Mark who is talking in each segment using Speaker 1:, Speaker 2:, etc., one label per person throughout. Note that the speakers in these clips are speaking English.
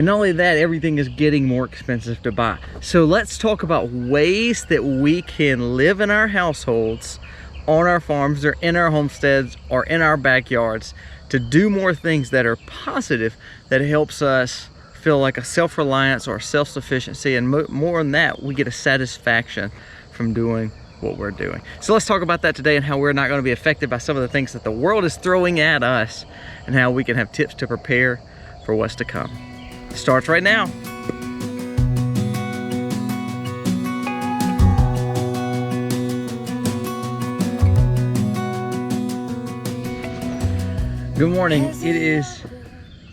Speaker 1: And not only that, everything is getting more expensive to buy. So let's talk about ways that we can live in our households, on our farms, or in our homesteads, or in our backyards, to do more things that are positive, that helps us feel like a self-reliance or self-sufficiency, and more than that, we get a satisfaction from doing what we're doing. So let's talk about that today, and how we're not going to be affected by some of the things that the world is throwing at us, and how we can have tips to prepare for what's to come. Starts right now. Good morning. It is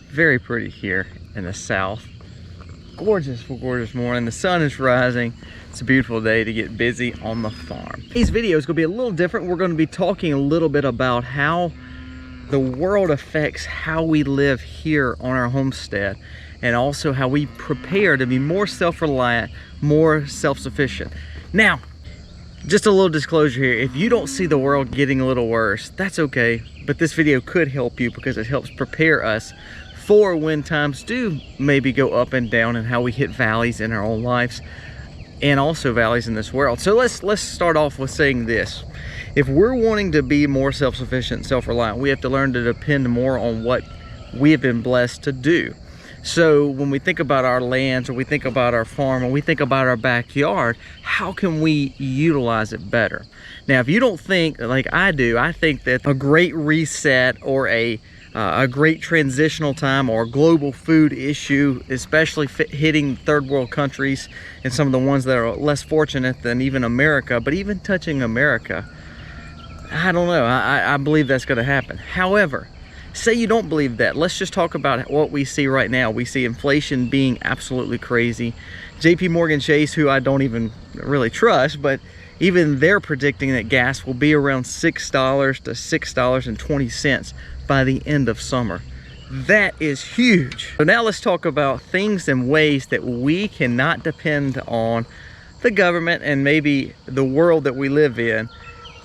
Speaker 1: very pretty here in the south. Gorgeous morning. The sun is rising. It's a beautiful day to get busy on the farm. Today's video is going to be a little different. We're going to be talking a little bit about how the world affects how we live here on our homestead, and also how we prepare to be more self-reliant, more self-sufficient. Now, just a little disclosure here, if you don't see the world getting a little worse, that's okay, but this video could help you because it helps prepare us for when times do maybe go up and down, and how we hit valleys in our own lives and also valleys in this world. So let's start off with saying this. If we're wanting to be more self-sufficient, self-reliant, we have to learn to depend more on what we have been blessed to do. So when we think about our lands, or we think about our farm, or we think about our backyard, how can we utilize it better? Now, if you don't think like I do, I think that a great reset, or a great transitional time, or a global food issue, especially hitting third world countries and some of the ones that are less fortunate than even America, but even touching America, I don't know, I believe that's going to happen. However, say you don't believe that. Let's just talk about what we see right now. We see inflation being absolutely crazy. JP Morgan Chase, who I don't even really trust, but even they're predicting that gas will be around $6 to $6.20 by the end of summer. That is huge. So now let's talk about things and ways that we cannot depend on the government and maybe the world that we live in,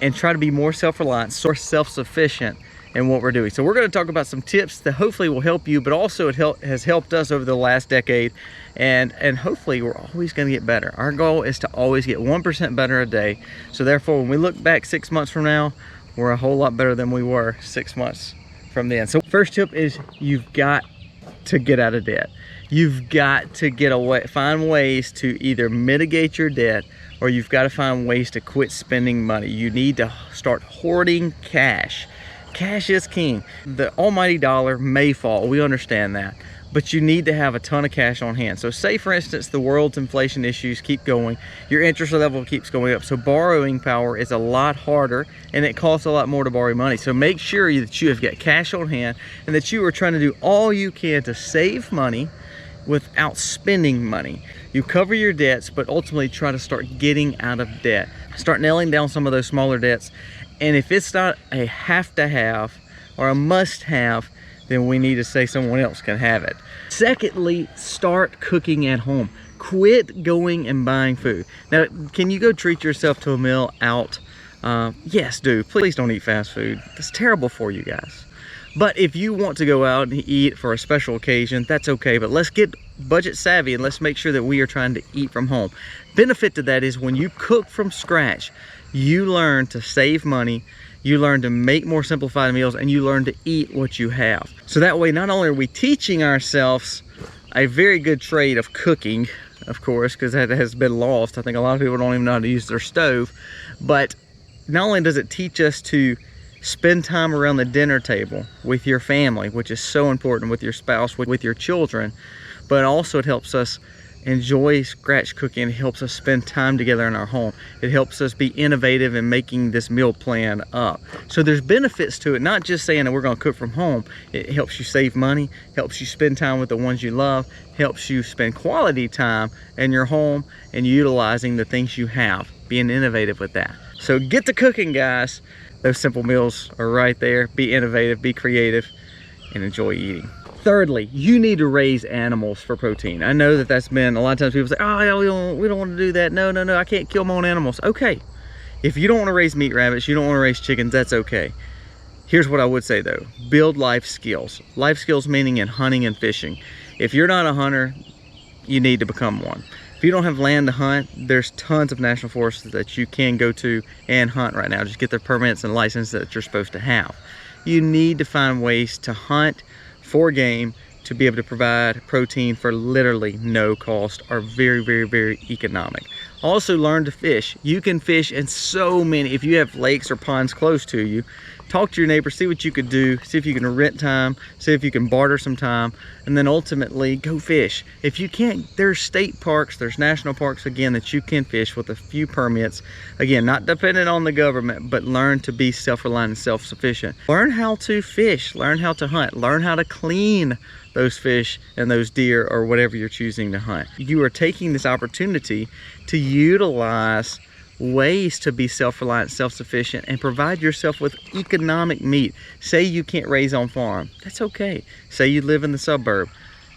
Speaker 1: and try to be more self-reliant, or self-sufficient in what we're doing. So we're going to talk about some tips that hopefully will help you, but also it has helped us over the last decade, and hopefully we're always going to get better. Our goal is to always get 1% better a day. So therefore, when we look back 6 months from now, we're a whole lot better than we were 6 months from then. So first tip is you've got to get out of debt. You've got to find ways to either mitigate your debt, or you've got to find ways to quit spending money. You need to start hoarding cash. Cash is king. The almighty dollar may fall, we understand that, but you need to have a ton of cash on hand. So say, for instance, the world's inflation issues keep going, your interest level keeps going up, so borrowing power is a lot harder, and it costs a lot more to borrow money. So make sure that you have got cash on hand, and that you are trying to do all you can to save money without spending money. You cover your debts, but ultimately try to start getting out of debt. Start nailing down some of those smaller debts. And if it's not a have to have or a must have, then we need to say someone else can have it. Secondly, start cooking at home. Quit going and buying food. Now, can you go treat yourself to a meal out? Yes, do. Please don't eat fast food. It's terrible for you guys. But if you want to go out and eat for a special occasion, that's okay. But let's get budget savvy, and let's make sure that we are trying to eat from home. Benefit to that is when you cook from scratch, you learn to save money, you learn to make more simplified meals, and you learn to eat what you have. So that way, not only are we teaching ourselves a very good trade of cooking, of course, because that has been lost. I think a lot of people don't even know how to use their stove. But not only does it teach us to spend time around the dinner table with your family, which is so important, with your spouse, with your children, but also it helps us enjoy scratch cooking. It helps us spend time together in our home. It helps us be innovative in making this meal plan up. So there's benefits to it, not just saying that we're going to cook from home. It helps you save money, helps you spend time with the ones you love, helps you spend quality time in your home and utilizing the things you have, being innovative with that. So get to cooking, guys. Those simple meals are right there. Be innovative, be creative, and enjoy eating. Thirdly, you need to raise animals for protein. I know that that's been, a lot of times people say, oh, yeah, we don't want to do that. No, I can't kill my own animals. Okay, if you don't want to raise meat rabbits, you don't want to raise chickens, that's okay. Here's what I would say though, build life skills. Life skills meaning in hunting and fishing. If you're not a hunter, you need to become one. If you don't have land to hunt, there's tons of national forests that you can go to and hunt right now. Just get the permits and license that you're supposed to have. You need to find ways to hunt for game to be able to provide protein for literally no cost, or very, very, very economic. Also learn to fish. You can fish in so many, if you have lakes or ponds close to you, talk to your neighbors, see what you could do, see if you can rent time, see if you can barter some time, and then ultimately go fish. If you can't, there's state parks, there's national parks, again, that you can fish with a few permits. Again, not dependent on the government, but learn to be self-reliant and self-sufficient. Learn how to fish, learn how to hunt, learn how to clean those fish and those deer or whatever you're choosing to hunt. You are taking this opportunity to utilize ways to be self-reliant, self-sufficient, and provide yourself with economic meat. Say you can't raise on farm, that's okay. Say you live in the suburb,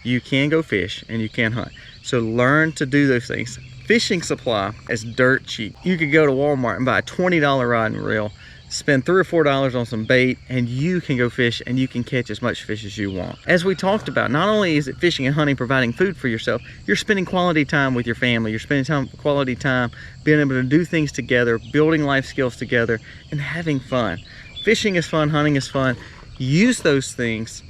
Speaker 1: you can go fish and you can hunt. So learn to do those things. Fishing supply is dirt cheap. You could go to Walmart and buy a $20 rod and reel, spend $3 or $4 on some bait, and you can go fish and you can catch as much fish as you want. As we talked about, not only is it fishing and hunting, providing food for yourself, you're spending quality time with your family, you're spending quality time being able to do things together, building life skills together, and having fun. Fishing is fun, hunting is fun. Use those things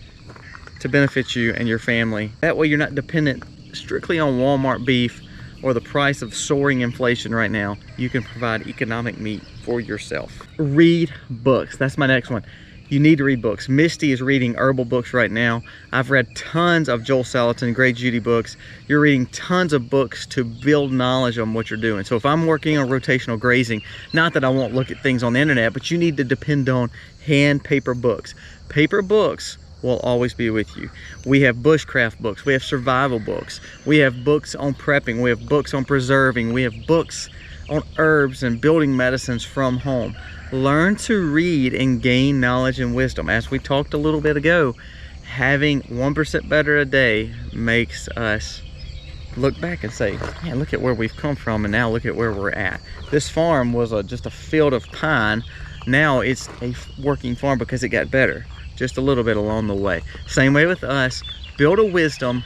Speaker 1: to benefit you and your family. That way you're not dependent strictly on Walmart beef or the price of soaring inflation right now. You can provide economic meat for yourself. Read books. That's my next one. You need to read books. Misty is reading herbal books right now. I've read tons of Joel Salatin, Gray Judy books. You're reading tons of books to build knowledge on what you're doing. So if I'm working on rotational grazing, not that I won't look at things on the internet, but you need to depend on hand paper books. Paper books will always be with you. We have bushcraft books, we have survival books, we have books on prepping, we have books on preserving, we have books on herbs and building medicines from home. Learn to read and gain knowledge and wisdom. As we talked a little bit ago, having 1% better a day makes us look back and say, man, look at where we've come from, and now look at where we're at. This farm was just a field of pine. Now it's a working farm because it got better just a little bit along the way. Same way with us. Build a wisdom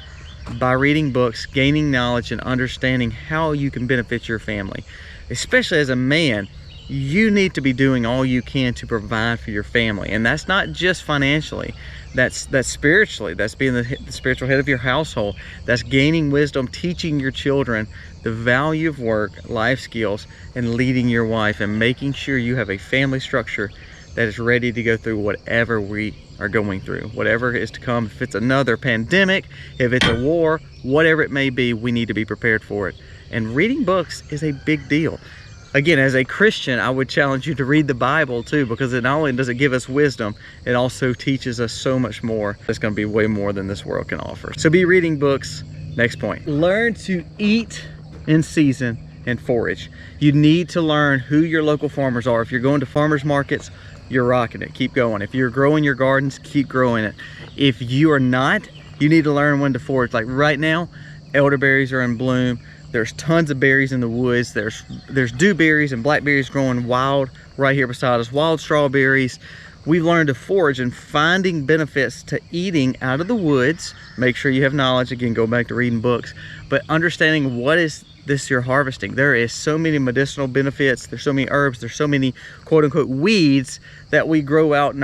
Speaker 1: by reading books, gaining knowledge, and understanding how you can benefit your family. Especially as a man, you need to be doing all you can to provide for your family. And that's not just financially, that's spiritually. That's being the spiritual head of your household. That's gaining wisdom, teaching your children the value of work, life skills, and leading your wife, and making sure you have a family structure that is ready to go through whatever we are going through, whatever is to come. If it's another pandemic, if it's a war, whatever it may be, we need to be prepared for it. And reading books is a big deal. Again, as a Christian, I would challenge you to read the Bible too, because it not only does it give us wisdom, it also teaches us so much more. It's going to be way more than this world can offer. So be reading books. Next point. Learn to eat in season and forage. You need to learn who your local farmers are. If you're going to farmers markets, you're rocking it. Keep going. If you're growing your gardens, keep growing it. If you are not, you need to learn when to forage. Like right now, elderberries are in bloom. There's tons of berries in the woods. There's dewberries and blackberries growing wild right here beside us. Wild strawberries. We've learned to forage, and finding benefits to eating out of the woods. Make sure you have knowledge. Again, go back to reading books. But understanding what is this you're harvesting. There is so many medicinal benefits. There's so many herbs. There's so many quote unquote weeds that we grow out in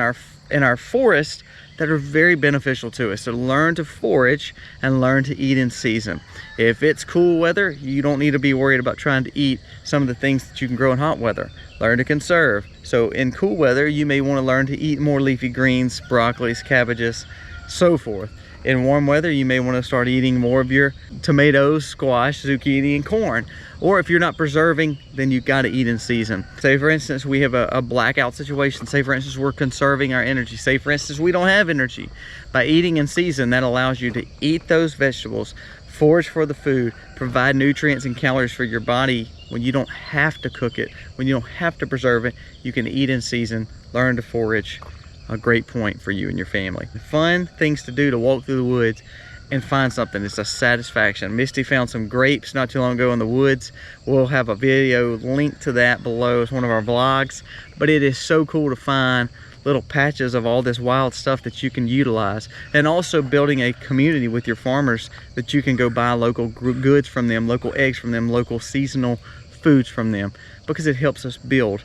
Speaker 1: our forest that are very beneficial to us. So learn to forage and learn to eat in season. If it's cool weather, you don't need to be worried about trying to eat some of the things that you can grow in hot weather. Learn to conserve. So in cool weather, you may want to learn to eat more leafy greens, broccolis, cabbages, so forth. In warm weather, you may want to start eating more of your tomatoes, squash, zucchini, and corn. Or if you're not preserving, then you got to eat in season. Say for instance, we have a blackout situation. Say for instance, we're conserving our energy. Say for instance, we don't have energy. By eating in season, that allows you to eat those vegetables, forage for the food, provide nutrients and calories for your body when you don't have to cook it, when you don't have to preserve it. You can eat in season, learn to forage. A great point for you and your family. Fun things to do to walk through the woods and find something. It's a satisfaction. Misty found some grapes not too long ago in the woods. We'll have a video linked to that below. It's one of our vlogs, but it is so cool to find little patches of all this wild stuff that you can utilize, and also building a community with your farmers that you can go buy local goods from them, local eggs from them, local seasonal foods from them, because it helps us build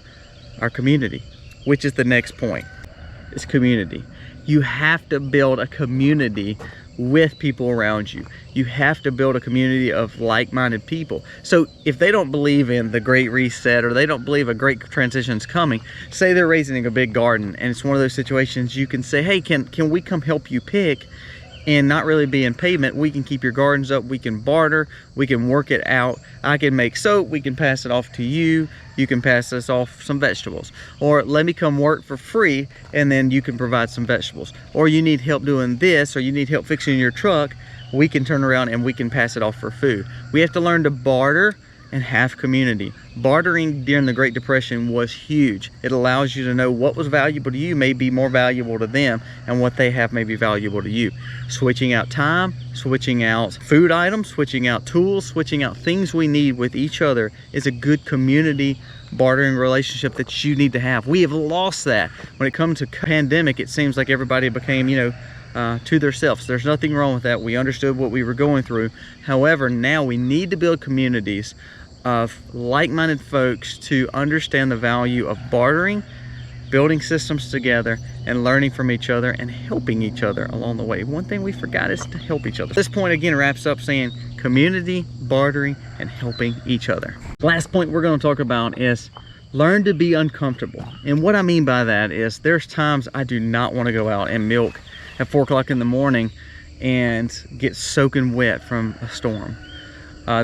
Speaker 1: our community, which is the next point. It's community. You have to build a community with people around you. You have to build a community of like-minded people. So if they don't believe in the Great Reset, or they don't believe a great transition is coming, say they're raising a big garden, and it's one of those situations you can say, hey, can we come help you pick, and not really be in payment? We can keep your gardens up, we can barter, we can work it out. I can make soap, we can pass it off to you, you can pass us off some vegetables. Or let me come work for free, and then you can provide some vegetables. Or you need help doing this, or you need help fixing your truck, we can turn around and we can pass it off for food. We have to learn to barter and have community. Bartering during the Great Depression was huge. It allows you to know what was valuable to you may be more valuable to them, and what they have may be valuable to you. Switching out time, switching out food items, switching out tools, switching out things we need with each other is a good community bartering relationship that you need to have. We have lost that. When it comes to pandemic, it seems like everybody became, to themselves. There's nothing wrong with that. We understood what we were going through. However, now we need to build communities of like-minded folks to understand the value of bartering, building systems together, and learning from each other and helping each other along the way. One thing we forgot is to help each other. This point again wraps up saying community, bartering, and helping each other. Last point we're going to talk about is learn to be uncomfortable. And what I mean by that is there's times I do not want to go out and milk at 4 o'clock in the morning and get soaking wet from a storm.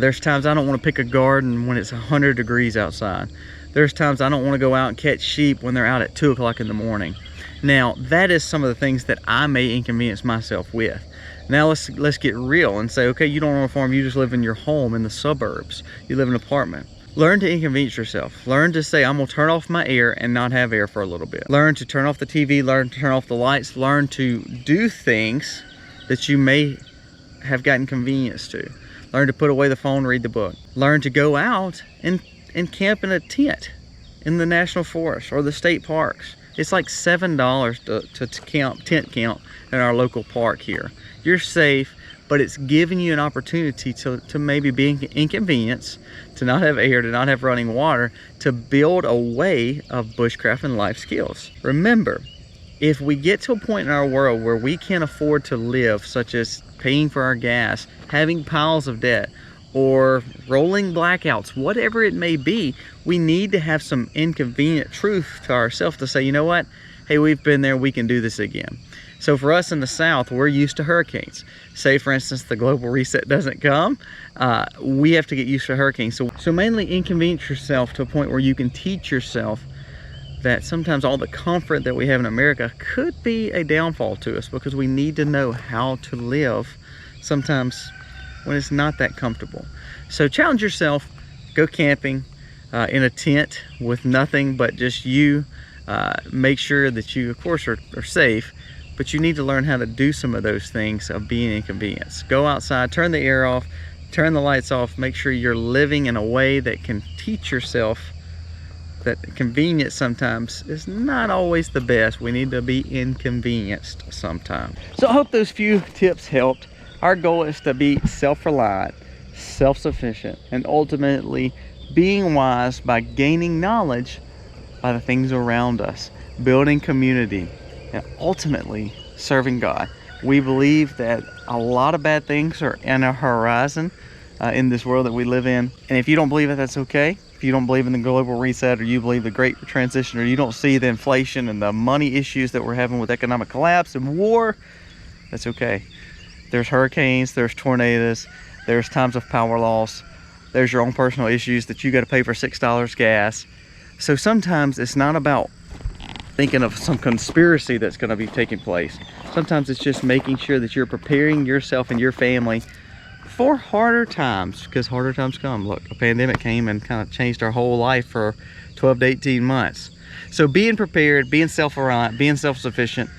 Speaker 1: There's times I don't want to pick a garden when it's 100 degrees outside. There's times I don't want to go out and catch sheep when they're out at 2 o'clock in the morning. Now, that is some of the things that I may inconvenience myself with. Now let's get real and say, okay, you don't own a farm, you just live in your home in the suburbs. You live in an apartment. Learn to inconvenience yourself. Learn to say, I'm gonna turn off my air and not have air for a little bit. Learn to turn off the TV, learn to turn off the lights, learn to do things that you may have gotten convenience to. Learn to put away the phone, read the book. Learn to go out and camp in a tent in the national forest or the state parks. It's like $7 to tent camp in our local park here. You're safe, but it's giving you an opportunity to maybe be inconvenienced, to not have air, to not have running water, to build a way of bushcraft and life skills. Remember, if we get to a point in our world where we can't afford to live, such as paying for our gas, having piles of debt, or rolling blackouts, whatever it may be, we need to have some inconvenient truth to ourselves to say, you know what? Hey, we've been there, we can do this again. So for us in the South, we're used to hurricanes. Say, for instance, the global reset doesn't come, we have to get used to hurricanes. So mainly inconvenience yourself to a point where you can teach yourself that sometimes all the comfort that we have in America could be a downfall to us, because we need to know how to live sometimes when it's not that comfortable. So challenge yourself, go camping in a tent with nothing but just you. Make sure that you, of course, are safe, but you need to learn how to do some of those things of being inconvenienced. Go outside, turn the air off, turn the lights off, make sure you're living in a way that can teach yourself that convenience sometimes is not always the best. We need to be inconvenienced sometimes. So I hope those few tips helped. Our goal is to be self-reliant, self-sufficient, and ultimately being wise by gaining knowledge by the things around us, building community, and ultimately serving God. We believe that a lot of bad things are in our horizon in this world that we live in. And if you don't believe it, that's okay. If you don't believe in the global reset, or you believe the great transition, or you don't see the inflation and the money issues that we're having with economic collapse and war, that's okay. There's hurricanes, there's tornadoes, there's times of power loss, there's your own personal issues that you got to pay for $6 gas. So sometimes it's not about thinking of some conspiracy that's going to be taking place. Sometimes it's just making sure that you're preparing yourself and your family for harder times, because harder times come. Look, a pandemic came and kind of changed our whole life for 12 to 18 months. So being prepared, being self-reliant, being self-sufficient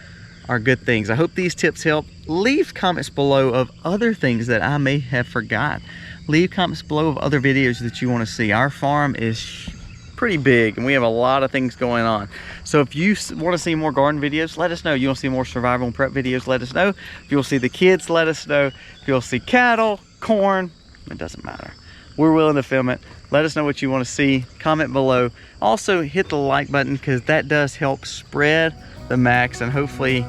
Speaker 1: are good things. I hope these tips help. Leave comments below of other things that I may have forgot. Leave comments below of other videos that you want to see. Our farm is pretty big and we have a lot of things going on. So if you want to see more garden videos, let us know. You want to see more survival and prep videos, let us know. If you'll see the kids, let us know. If you'll see cattle, corn, it doesn't matter. We're willing to film it. Let us know what you want to see. Comment below. Also hit the like button because that does help spread the max, and hopefully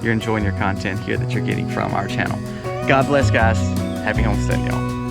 Speaker 1: you're enjoying your content here that you're getting from our channel. God bless, guys. Happy homesteading, y'all.